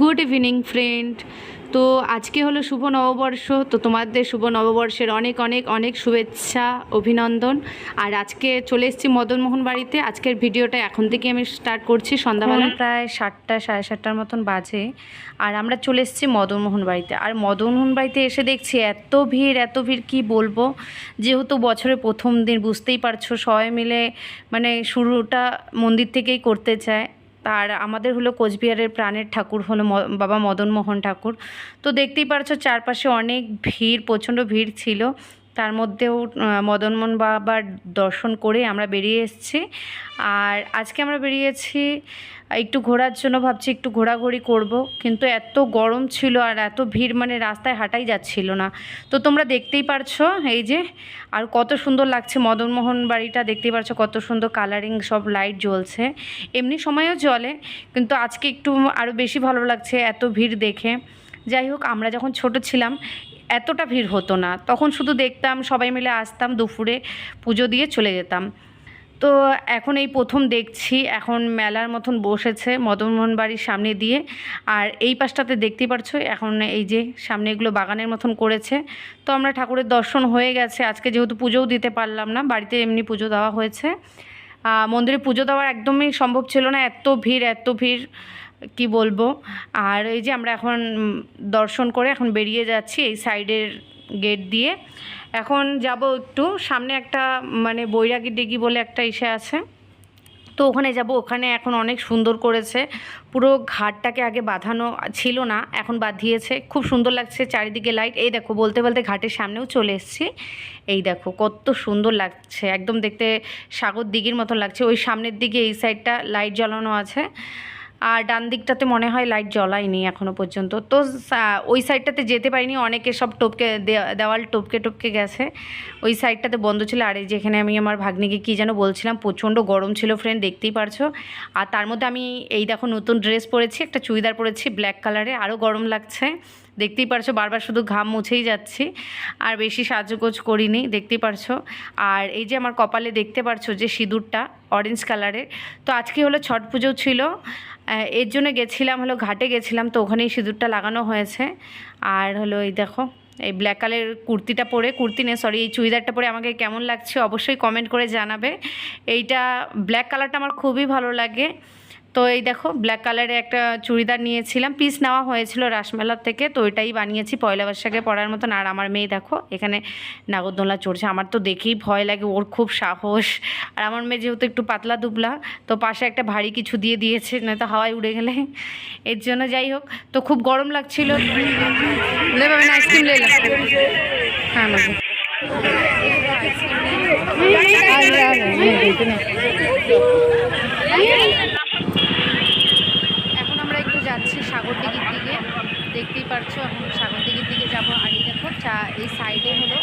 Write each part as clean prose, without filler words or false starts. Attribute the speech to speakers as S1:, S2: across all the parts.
S1: Good evening friend. তো আজকে হলো শুভ নববর্ষ, তো তোমাদের শুভ নববর্ষের অনেক অনেক অনেক শুভেচ্ছা, অভিনন্দন। আর আজকে চলে এসেছি মদনমোহন বাড়িতে। আজকের ভিডিওটা এখন থেকে আমি স্টার্ট করছি সন্ধ্যাবেলা, প্রায় 7টা সাড়ে 7টার মতন বাজে। আর আমরা চলে এসেছি মদনমোহন বাড়িতে। আর মদনমোহন বাড়িতে এসে দেখছি এত ভিড় কি বলবো। যেহেতু বছরের প্রথম দিন, বুঝতেই পারছো, সবাই মিলে মানে শুরুটা মন্দির থেকেই করতে চায়। আর আমাদের হলো কোচবিহারের প্রাণের ঠাকুর হলো বাবা মদনমোহন ঠাকুর। তো দেখতেই পারছো চারপাশে অনেক ভিড়, প্রচণ্ড ভিড় ছিল। তার মধ্যেও মদনমোহন বাবার দর্শন করে আমরা বেরিয়ে এসেছি। আর আজকে আমরা বেরিয়েছি একটু ঘোরার জন্য, ভাবছি একটু ঘোরাঘুরি করব, কিন্তু এত গরম ছিল আর এত ভিড়, মানে রাস্তায় হাঁটাই যাচ্ছিল না। তো তোমরা দেখতেই পারছো এই যে, আর কত সুন্দর লাগছে মদনমোহন বাড়িটা, দেখতেই পারছো কত সুন্দর কালারিং সব লাইট জ্বলছে। এমনি সময়ও জ্বলে, কিন্তু আজকে একটু আরও বেশি ভালো লাগছে এত ভিড় দেখে। যাই হোক, আমরা যখন ছোট ছিলাম এতটা ভিড় হতো না, তখন শুধু দেখতাম, সবাই মিলে আসতাম, দুপুরে পুজো দিয়ে চলে যেতাম। তো এখন এই প্রথম দেখছি, এখন মেলার মতন বসেছে মদনমোহন বাড়ির সামনে দিয়ে। আর এই পাশটাতে দেখতেই পারছো এখন এই যে সামনে এগুলো বাগানের মতন করেছে। তো আমরা ঠাকুরের দর্শন হয়ে গেছে। আজকে যেহেতু পুজোও দিতে পারলাম না, বাড়িতে এমনি পুজো দেওয়া হয়েছে। মন্দিরে পুজো দেওয়ার একদমই সম্ভব ছিল না, এত ভিড় কি বলবো। আর এই যে আমরা এখন দর্শন করে এখন বেরিয়ে যাচ্ছি এই সাইডের গেট দিয়ে। এখন যাব একটু সামনে, একটা মানে বৈরাগী দিঘি বলে একটা ইসে আছে, তো ওখানে যাব। ওখানে এখন অনেক সুন্দর করেছে, পুরো ঘাটটাকে আগে বাঁধানো ছিল না, এখন বাঁধিয়েছে, খুব সুন্দর লাগছে চারিদিকে লাইট। এই দেখো, বলতে বলতে ঘাটের সামনেও চলে এসেছি। এই দেখো কত সুন্দর লাগছে, একদম দেখতে সাগর দিঘির মতো লাগছে। ওই সামনের দিকে এই সাইডটা লাইট জ্বালানো আছে, আর ডান দিকটাতে মনে হয় লাইট জ্বলায়নি এখনও পর্যন্ত। তো ওই সাইডটাতে যেতে পারিনি, অনেকে সব দেওয়াল টপকে গেছে, ওই সাইডটাতে বন্ধ ছিল। আর এই যেখানে আমি আমার ভাগ্নিকে কী যেন বলছিলাম, প্রচণ্ড গরম ছিল ফ্রেন্ড, দেখতেই পারছো। আর তার মধ্যে আমি এই দেখো নতুন ড্রেস পরেছি, একটা চুড়িদার পরেছি ব্ল্যাক কালারে, আরও গরম লাগছে, দেখতেই পারছো। বারবার শুধু ঘাম মুছেই যাচ্ছি, আর বেশি সাজগোজ করিনি, দেখতেই পারছো। আর এই যে আমার কপালে দেখতে পারছো যে সিঁদুরটা অরেঞ্জ কালারের। তো আজকে হলো ছট পুজো ছিল, এর জন্য গেছিলাম, হলো ঘাটে গেছিলাম, তো ওখানেই সিঁদুরটা লাগানো হয়েছে। আর হলো এই দেখো এই ব্ল্যাক কালারের কুর্তিটা পরে, এই চুড়িদারটা পরে আমাকে কেমন লাগছে অবশ্যই কমেন্ট করে জানাবে। এইটা ব্ল্যাক কালারটা আমার খুবই ভালো লাগে। তো এই দেখো ব্ল্যাক কালারের একটা চুড়িদার নিয়েছিলাম, পিস নেওয়া হয়েছিল রাসমেলার থেকে, তো ওইটাই বানিয়েছি পয়লা বৈশাখে পরার মতন। আর আমার মেয়ে দেখো এখানে নাগরদোলনা চড়ছে, আমার তো দেখেই ভয় লাগে, ওর খুব সাহস। আর আমার মেয়ে যেহেতু একটু পাতলা দুবলা, তো পাশে একটা ভারী কিছু দিয়ে দিয়েছে, নয়তো হাওয়ায় উড়ে গেলে, এর জন্য। যাই হোক, তো খুব গরম লাগছিল। আইসক্রিম লেলাম, হ্যাঁ এখন আমরা একটু যাচ্ছি সাগর দিঘির দিকে, দেখতেই পারছো এখন সাগর দিঘির দিকে যাবো। আর এই দেখো এই সাইডে হলো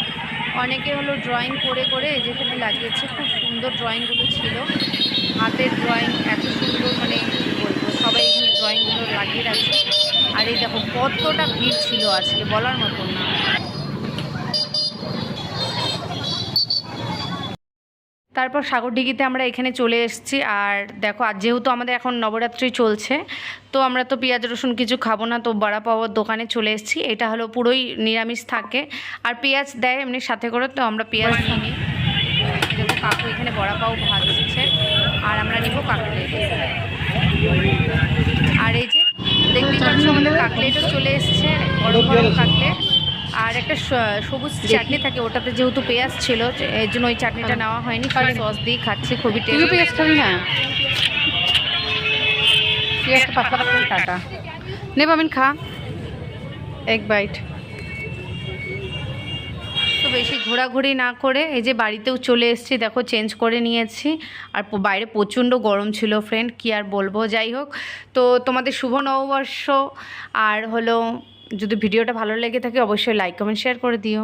S1: অনেকে হলো ড্রয়িং করে যেখানে লাগিয়েছে, খুব সুন্দর ড্রয়িংগুলো ছিল, হাতের ড্রয়িং, এত সুন্দর, মানে কী বলবো, সবাই এখানে ড্রয়িংগুলো লাগিয়ে রাখছে। আর এই দেখো কতটা ভিড় ছিল আজকে, বলার মতন না। তারপর সাগরদিঘিতে আমরা এখানে চলে এসেছি। আর দেখো, আর যেহেতু আমাদের এখন নবরাত্রি চলছে, তো আমরা তো পেঁয়াজ রসুন কিছু খাবো না, তো বড়া পাওয়ার দোকানে চলে এসেছি। এটা হলো পুরোই নিরামিষ থাকে, আর পেঁয়াজ দেয় এমনি সাথে করে, তো আমরা পেঁয়াজ নিই। দেখো কাকু এখানে বড়া পাও ভাজছে, আর আমরা নিব কাকলেট। আর এই যে দেখতেই পাচ্ছ আমাদের কাকলেটও চলে এসছে, বড় বড় কাকলেট। আর একটা সবুজ চাটনি থাকে, ওটাতে যেহেতু পেঁয়াজ ছিল এর জন্য ওই চাটনিটা নেওয়া হয়নি, সস দিয়ে খাচ্ছি, খুবই টেস্টি। পেঁয়াজ খাবি না? পেঁয়াজটা পাতলা পাতলা কাটা নে পাবেন, খা এক বাইট। তো বেশি ঘোরাঘুরি না করে এই যে বাড়িতেও চলে এসেছি, দেখো চেঞ্জ করে নিয়েছি। আর বাইরে প্রচণ্ড গরম ছিল ফ্রেন্ড, কি আর বলবো। যাই হোক, তো তোমাদের শুভ নববর্ষ। আর হলো যদি ভিডিওটা ভালো লেগে থাকে অবশ্যই লাইক কমেন্ট শেয়ার করে দিও।